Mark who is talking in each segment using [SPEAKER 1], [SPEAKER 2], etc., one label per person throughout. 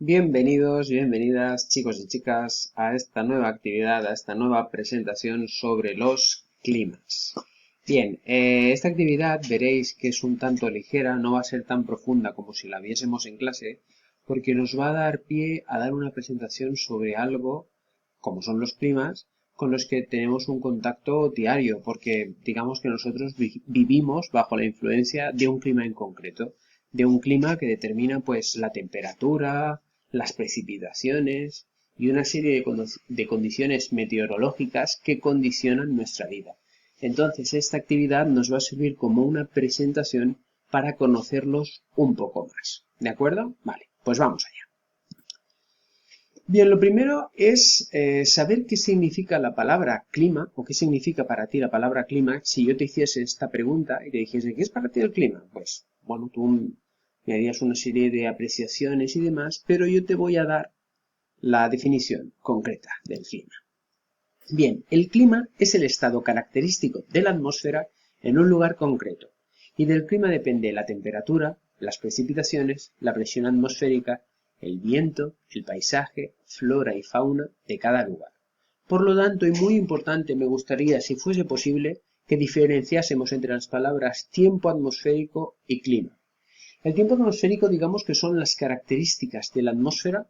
[SPEAKER 1] Bienvenidos, bienvenidas chicos y chicas a esta nueva actividad, a esta nueva presentación sobre los climas. Bien, esta actividad veréis que es un tanto ligera, no va a ser tan profunda como si la viésemos en clase, porque nos va a dar pie a dar una presentación sobre algo, como son los climas, con los que tenemos un contacto diario, porque digamos que nosotros vivimos bajo la influencia de un clima en concreto, de un clima que determina pues la temperatura, las precipitaciones y una serie de condiciones meteorológicas que condicionan nuestra vida. Entonces, esta actividad nos va a servir como una presentación para conocerlos un poco más. ¿De acuerdo? Vale, pues vamos allá. Bien, lo primero es saber qué significa la palabra clima o qué significa para ti la palabra clima. Si yo te hiciese esta pregunta y te dijese, ¿qué es para ti el clima? Pues, bueno, tú me harías una serie de apreciaciones y demás, pero yo te voy a dar la definición concreta del clima. Bien, el clima es el estado característico de la atmósfera en un lugar concreto, y del clima depende la temperatura, las precipitaciones, la presión atmosférica, el viento, el paisaje, flora y fauna de cada lugar. Por lo tanto, y muy importante, me gustaría, si fuese posible, que diferenciásemos entre las palabras tiempo atmosférico y clima. El tiempo atmosférico, digamos que son las características de la atmósfera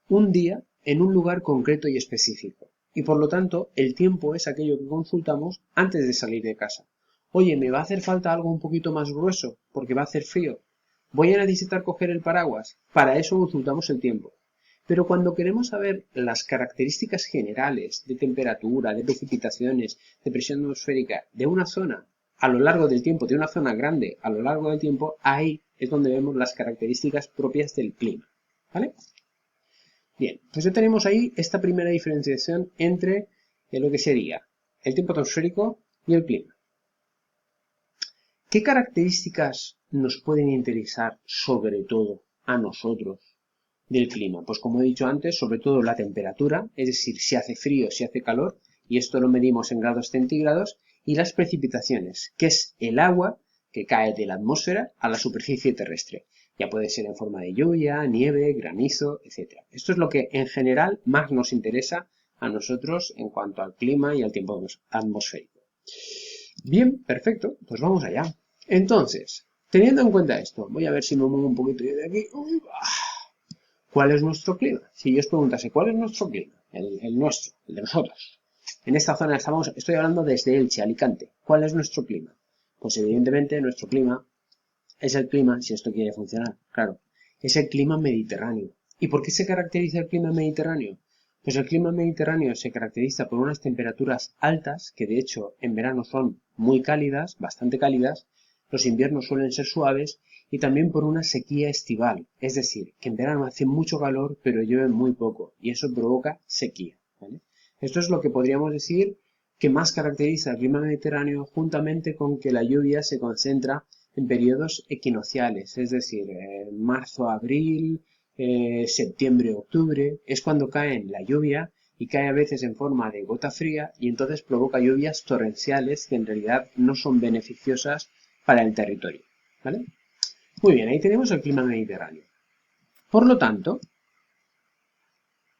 [SPEAKER 1] un día en un lugar concreto y específico. Y por lo tanto, el tiempo es aquello que consultamos antes de salir de casa. Oye, ¿me va a hacer falta algo un poquito más grueso porque va a hacer frío? ¿Voy a necesitar coger el paraguas? Para eso consultamos el tiempo. Pero cuando queremos saber las características generales de temperatura, de precipitaciones, de presión atmosférica de una zona a lo largo del tiempo, de una zona grande a lo largo del tiempo, ahí es donde vemos las características propias del clima. ¿Vale? Bien, pues ya tenemos ahí esta primera diferenciación entre lo que sería el tiempo atmosférico y el clima. ¿Qué características nos pueden interesar sobre todo a nosotros del clima? Pues como he dicho antes, sobre todo la temperatura, es decir, si hace frío, si hace calor, y esto lo medimos en grados centígrados, y las precipitaciones, que es el agua que cae de la atmósfera a la superficie terrestre. Ya puede ser en forma de lluvia, nieve, granizo, etc. Esto es lo que en general más nos interesa a nosotros en cuanto al clima y al tiempo atmosférico. Bien, perfecto, pues vamos allá. Entonces, teniendo en cuenta esto, voy a ver si me muevo un poquito de aquí. ¿Cuál es nuestro clima? Si yo os preguntase, ¿cuál es nuestro clima? El nuestro, el de nosotros. En esta zona estoy hablando desde Elche, Alicante. ¿Cuál es nuestro clima? Pues evidentemente nuestro clima es el clima, si esto quiere funcionar, claro, es el clima mediterráneo. ¿Y por qué se caracteriza el clima mediterráneo? Pues el clima mediterráneo se caracteriza por unas temperaturas altas, que de hecho en verano son muy cálidas, bastante cálidas, los inviernos suelen ser suaves, y también por una sequía estival, es decir, que en verano hace mucho calor pero llueve muy poco, y eso provoca sequía. ¿Vale? Esto es lo que podríamos decir que más caracteriza el clima mediterráneo, juntamente con que la lluvia se concentra en periodos equinocciales, es decir, marzo, abril, septiembre, octubre, es cuando cae la lluvia y cae a veces en forma de gota fría y entonces provoca lluvias torrenciales que en realidad no son beneficiosas para el territorio. ¿Vale? Muy bien, ahí tenemos el clima mediterráneo. Por lo tanto,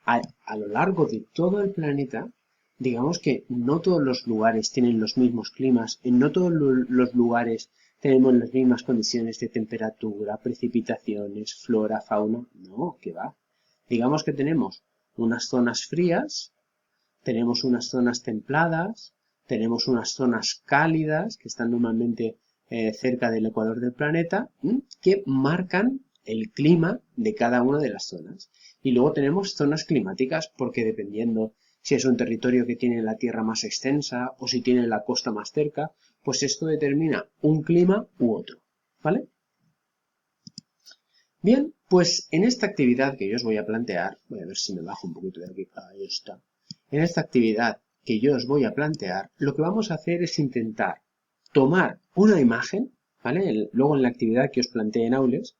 [SPEAKER 1] a lo largo de todo el planeta, digamos que no todos los lugares tienen los mismos climas, en no todos los lugares tenemos las mismas condiciones de temperatura, precipitaciones, flora, fauna. No, ¿qué va? Digamos que tenemos unas zonas frías, tenemos unas zonas templadas, tenemos unas zonas cálidas que están normalmente cerca del ecuador del planeta, que marcan el clima de cada una de las zonas. Y luego tenemos zonas climáticas porque dependiendo si es un territorio que tiene la tierra más extensa o si tiene la costa más cerca, pues esto determina un clima u otro. ¿Vale? Bien, pues en esta actividad que yo os voy a plantear, voy a ver si me bajo un poquito de aquí, ahí está. En esta actividad que yo os voy a plantear, lo que vamos a hacer es intentar tomar una imagen, ¿vale? Luego en la actividad que os planteé en Aules,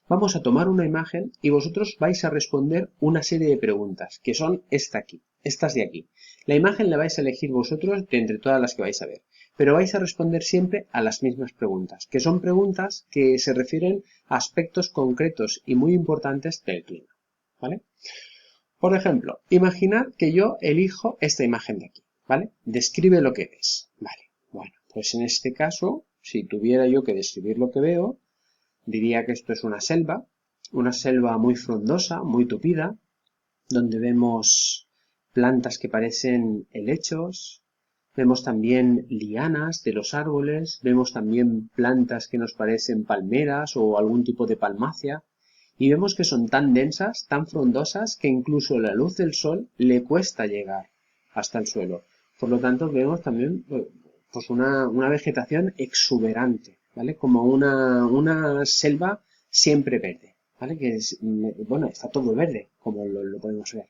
[SPEAKER 1] vamos a tomar una imagen y vosotros vais a responder una serie de preguntas, que son estas de aquí. La imagen la vais a elegir vosotros de entre todas las que vais a ver, pero vais a responder siempre a las mismas preguntas, que son preguntas que se refieren a aspectos concretos y muy importantes del clima. ¿vale? Por ejemplo, imaginad que yo elijo esta imagen de aquí, ¿vale? Describe lo que ves, ¿vale? Bueno, pues en este caso, si tuviera yo que describir lo que veo, diría que esto es una selva muy frondosa, muy tupida, donde vemos plantas que parecen helechos, vemos también lianas de los árboles, vemos también plantas que nos parecen palmeras o algún tipo de palmácea, y vemos que son tan densas, tan frondosas, que incluso la luz del sol le cuesta llegar hasta el suelo. Por lo tanto, vemos también pues una vegetación exuberante, ¿vale? Como una selva siempre verde, ¿vale? Que es, bueno, está todo verde, como lo podemos ver.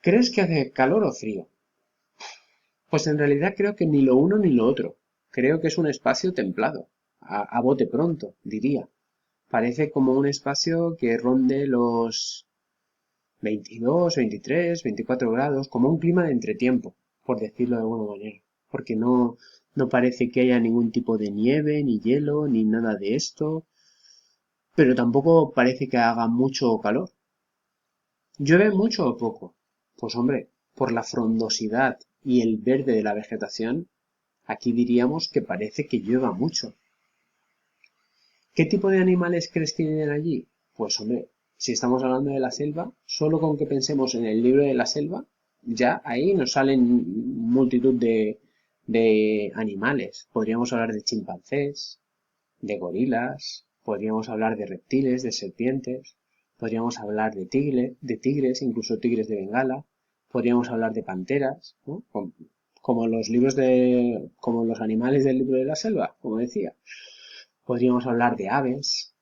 [SPEAKER 1] ¿Crees que hace calor o frío? Pues en realidad creo que ni lo uno ni lo otro. Creo que es un espacio templado, a bote pronto, diría. Parece como un espacio que ronde los 22, 23, 24 grados, como un clima de entretiempo, por decirlo de alguna manera. Porque no parece que haya ningún tipo de nieve, ni hielo, ni nada de esto, pero tampoco parece que haga mucho calor. ¿Llueve mucho o poco? Pues hombre, por la frondosidad y el verde de la vegetación, aquí diríamos que parece que llueva mucho. ¿Qué tipo de animales crees que viven allí? Pues hombre, si estamos hablando de la selva, solo con que pensemos en el libro de la selva, ya ahí nos salen multitud de animales. Podríamos hablar de chimpancés, de gorilas, podríamos hablar de reptiles, de serpientes, podríamos hablar de tigres, incluso tigres de Bengala, podríamos hablar de panteras, ¿no? Como los libros como los animales del libro de la selva, como decía. Podríamos hablar de aves,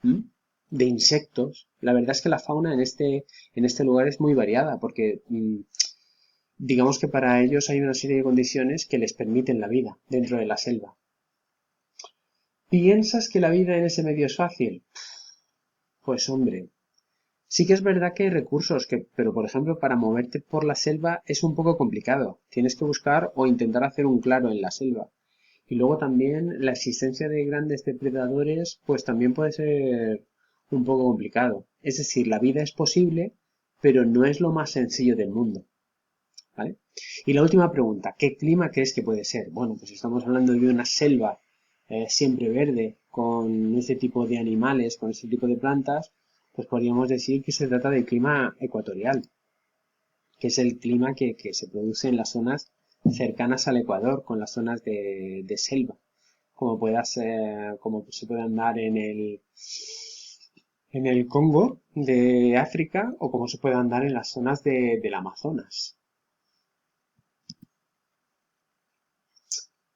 [SPEAKER 1] ¿m? De insectos. La verdad es que la fauna en este lugar es muy variada porque digamos que para ellos hay una serie de condiciones que les permiten la vida dentro de la selva. ¿Piensas que la vida en ese medio es fácil? Pues hombre, sí que es verdad que hay recursos, pero por ejemplo para moverte por la selva es un poco complicado. Tienes que buscar o intentar hacer un claro en la selva. Y luego también la existencia de grandes depredadores, pues también puede ser un poco complicado. Es decir, la vida es posible, pero no es lo más sencillo del mundo, ¿vale? Y la última pregunta, ¿qué clima crees que puede ser? Bueno, pues estamos hablando de una selva siempre verde, con este tipo de animales, con este tipo de plantas, pues podríamos decir que se trata del clima ecuatorial, que es el clima que se produce en las zonas cercanas al Ecuador, con las zonas de selva, como se puede andar en el Congo de África o como se puede andar en las zonas del Amazonas.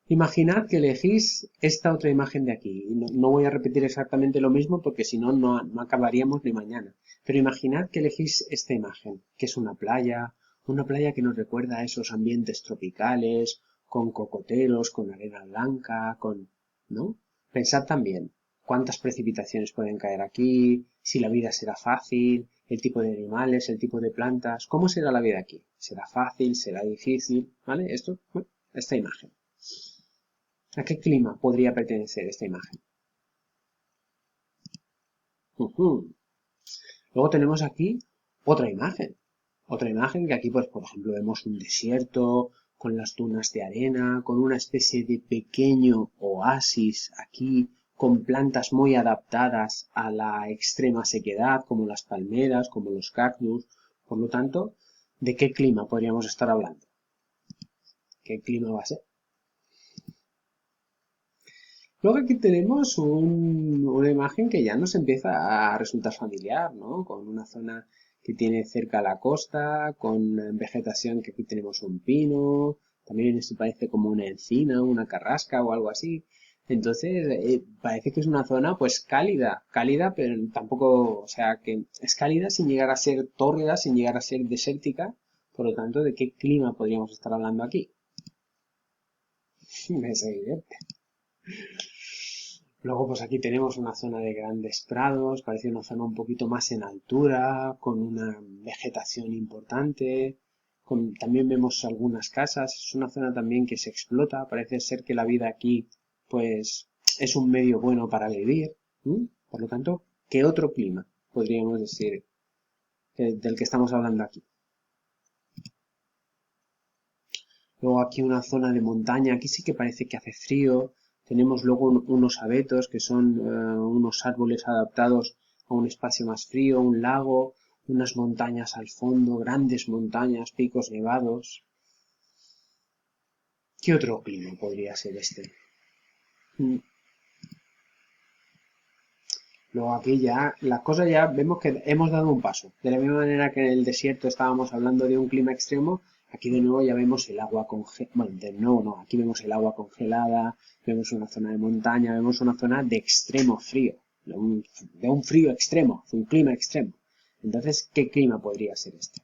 [SPEAKER 1] Imaginad que elegís esta otra imagen de aquí. No voy a repetir exactamente lo mismo porque si no, no acabaríamos ni mañana. Pero imaginad que elegís esta imagen, que es una playa que nos recuerda a esos ambientes tropicales, con cocoteros, con arena blanca, ¿no? Pensad también cuántas precipitaciones pueden caer aquí, si la vida será fácil, el tipo de animales, el tipo de plantas, ¿cómo será la vida aquí? ¿Será fácil? ¿Será difícil? ¿Vale? Bueno, esta imagen. ¿A qué clima podría pertenecer esta imagen? Ujú. Luego tenemos aquí otra imagen. Otra imagen que aquí, pues, por ejemplo, vemos un desierto con las dunas de arena, con una especie de pequeño oasis aquí, con plantas muy adaptadas a la extrema sequedad, como las palmeras, como los cactus. Por lo tanto, ¿de qué clima podríamos estar hablando? ¿Qué clima va a ser? Luego aquí tenemos una imagen que ya nos empieza a resultar familiar, ¿no? Con una zona que tiene cerca la costa, con vegetación que aquí tenemos un pino, también esto parece como una encina, una carrasca o algo así. Entonces, parece que es una zona pues cálida, pero tampoco, o sea, que es cálida sin llegar a ser tórrida, sin llegar a ser desértica. Por lo tanto, ¿de qué clima podríamos estar hablando aquí? Me seguiré. Luego, pues aquí tenemos una zona de grandes prados, parece una zona un poquito más en altura, con una vegetación importante. También vemos algunas casas, es una zona también que se explota, parece ser que la vida aquí, pues, es un medio bueno para vivir. ¿M? Por lo tanto, ¿qué otro clima podríamos decir, del que estamos hablando aquí. Luego aquí una zona de montaña, aquí sí que parece que hace frío. Tenemos luego unos abetos, que son unos árboles adaptados a un espacio más frío, un lago, unas montañas al fondo, grandes montañas, picos nevados. ¿Qué otro clima podría ser este? Luego aquí ya, las cosas ya vemos que hemos dado un paso. De la misma manera que en el desierto estábamos hablando de un clima extremo, aquí de nuevo ya vemos el agua congelada. Bueno, de nuevo no, aquí vemos el agua congelada, vemos una zona de montaña, vemos una zona de extremo frío, de un frío extremo, de un clima extremo. Entonces, ¿qué clima podría ser este?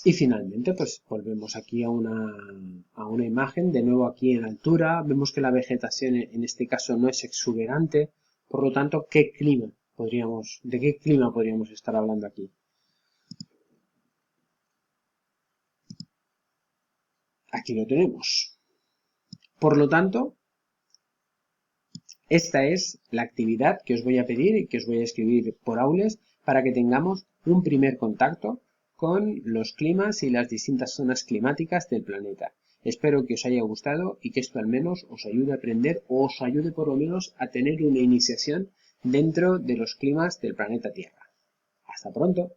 [SPEAKER 1] Y finalmente, pues volvemos aquí a una imagen, de nuevo aquí en altura, vemos que la vegetación en este caso no es exuberante, por lo tanto, ¿de qué clima podríamos estar hablando aquí? Aquí lo tenemos. Por lo tanto, esta es la actividad que os voy a pedir y que os voy a escribir por aules para que tengamos un primer contacto con los climas y las distintas zonas climáticas del planeta. Espero que os haya gustado y que esto al menos os ayude a aprender o os ayude por lo menos a tener una iniciación dentro de los climas del planeta Tierra. Hasta pronto.